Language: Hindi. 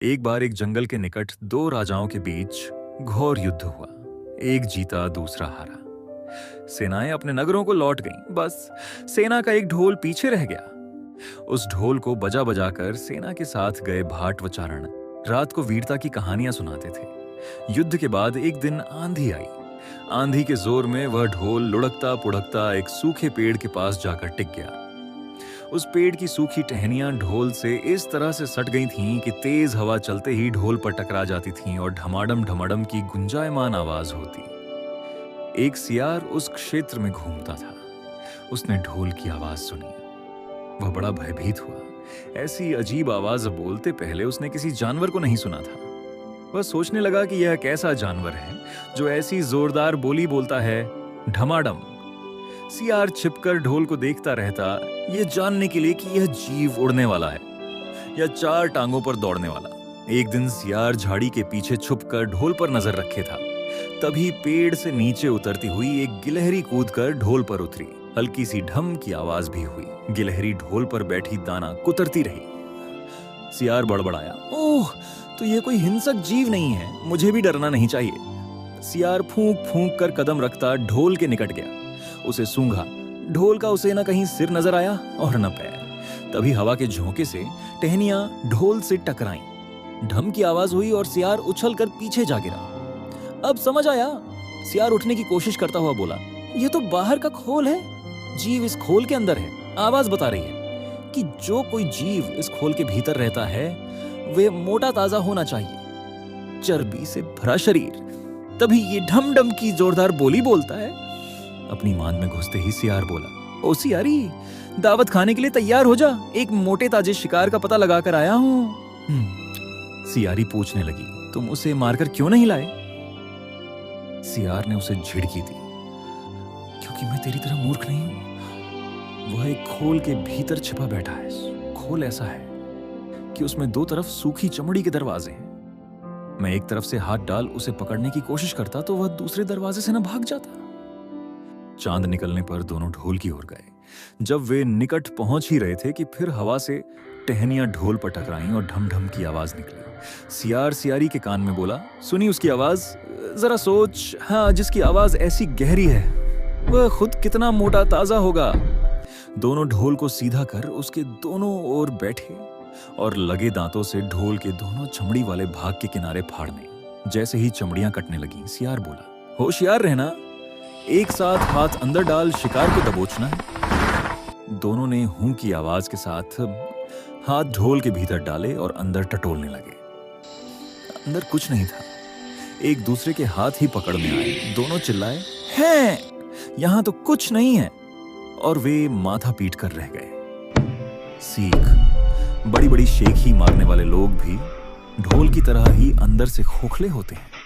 एक बार एक जंगल के निकट दो राजाओं के बीच घोर युद्ध हुआ। एक जीता, दूसरा हारा। सेनाएं अपने नगरों को लौट गईं। बस सेना का एक ढोल पीछे रह गया। उस ढोल को बजा बजाकर सेना के साथ गए भाट व चारण रात को वीरता की कहानियां सुनाते थे। युद्ध के बाद एक दिन आंधी आई। आंधी के जोर में वह ढोल लुढ़कता पुढ़कता एक सूखे पेड़ के पास जाकर टिक गया। उस पेड़ की सूखी टहनियां ढोल से इस तरह से सट गई थीं कि तेज हवा चलते ही ढोल पर टकरा जाती थीं और ढमाडम ढमाडम की गुंजायमान आवाज होती। एक सियार उस क्षेत्र में घूमता था। उसने ढोल की आवाज सुनी। वह बड़ा भयभीत हुआ। ऐसी अजीब आवाज बोलते पहले उसने किसी जानवर को नहीं सुना था। वह सोचने लगा कि यह कैसा जानवर है जो ऐसी जोरदार बोली बोलता है, ढमाडम। सियार छिपकर ढोल को देखता रहता, यह जानने के लिए कि यह जीव उड़ने वाला है या चार टांगों पर दौड़ने वाला। एक दिन सियार झाड़ी के पीछे छुपकर ढोल पर नजर रखे था। तभी पेड़ से नीचे उतरती हुई एक गिलहरी कूदकर ढोल पर उतरी। हल्की सी ढम की आवाज भी हुई। गिलहरी ढोल पर बैठी दाना कुतरती रही। सियार बड़बड़ाया, ओह, तो यह कोई हिंसक जीव नहीं है, मुझे भी डरना नहीं चाहिए। सियार फूंक फूंक कर कदम रखता ढोल के निकट गया। उसे सूंघा। ढोल का उसे न कहीं सिर नजर आया और न पैर। तभी हवा के झोंके से टहनियां ढोल से टकराईं। ढम की आवाज हुई और सियार उछलकर पीछे जा गिरा। अब समझ आया। सियार उठने की कोशिश करता हुआ बोला, यह तो बाहर का खोल है, जीव इस खोल के अंदर है। आवाज बता रही है कि जो कोई जीव इस खोल के भीतर रहता है वे मोटा ताजा होना चाहिए, चर्बी से भरा शरीर, तभी ये ढम ढम की जोरदार बोली बोलता है। अपनी मान में घुसते ही सियार बोला, ओ सियारी, दावत खाने के लिए तैयार हो जा, एक मोटे ताजे शिकार का पता लगाकर आया हूं। सियारी पूछने लगी, तुम उसे मारकर क्यों नहीं लाए? सियार ने उसे झिड़की दी, क्योंकि मैं तेरी तरह मूर्ख नहीं हूं। वह एक खोल के भीतर छिपा बैठा है। खोल ऐसा है कि उसमें दो तरफ सूखी चमड़ी के दरवाजे हैं। मैं एक तरफ से हाथ डाल उसे पकड़ने की कोशिश करता तो वह दूसरे दरवाजे से न भाग जाता। चांद निकलने पर दोनों ढोल की ओर गए। जब वे निकट पहुंच ही रहे थे कि फिर हवा से टहनियां ढोल पर टकराईं और ढम ढम की आवाज निकली। सियार सियारी के कान में बोला, सुनी उसकी आवाज? जरा सोच, हाँ, जिसकी आवाज ऐसी गहरी है वह खुद कितना मोटा ताजा होगा। दोनों ढोल को सीधा कर उसके दोनों ओर बैठे और लगे दांतों से ढोल के दोनों चमड़ी वाले भाग के किनारे फाड़ने। जैसे ही चमड़ियां कटने लगी, सियार बोला, होशियार रहना, एक साथ हाथ अंदर डाल शिकार को दबोचना है। दोनों ने हूं की आवाज के साथ हाथ ढोल के भीतर डाले और अंदर टटोलने लगे। अंदर कुछ नहीं था। एक दूसरे के हाथ ही पकड़ में आए। दोनों चिल्लाए, हैं, यहां तो कुछ नहीं है, और वे माथा पीट कर रह गए। सीख, बड़ी बड़ी शेख ही मारने वाले लोग भी ढोल की तरह ही अंदर से खोखले होते हैं।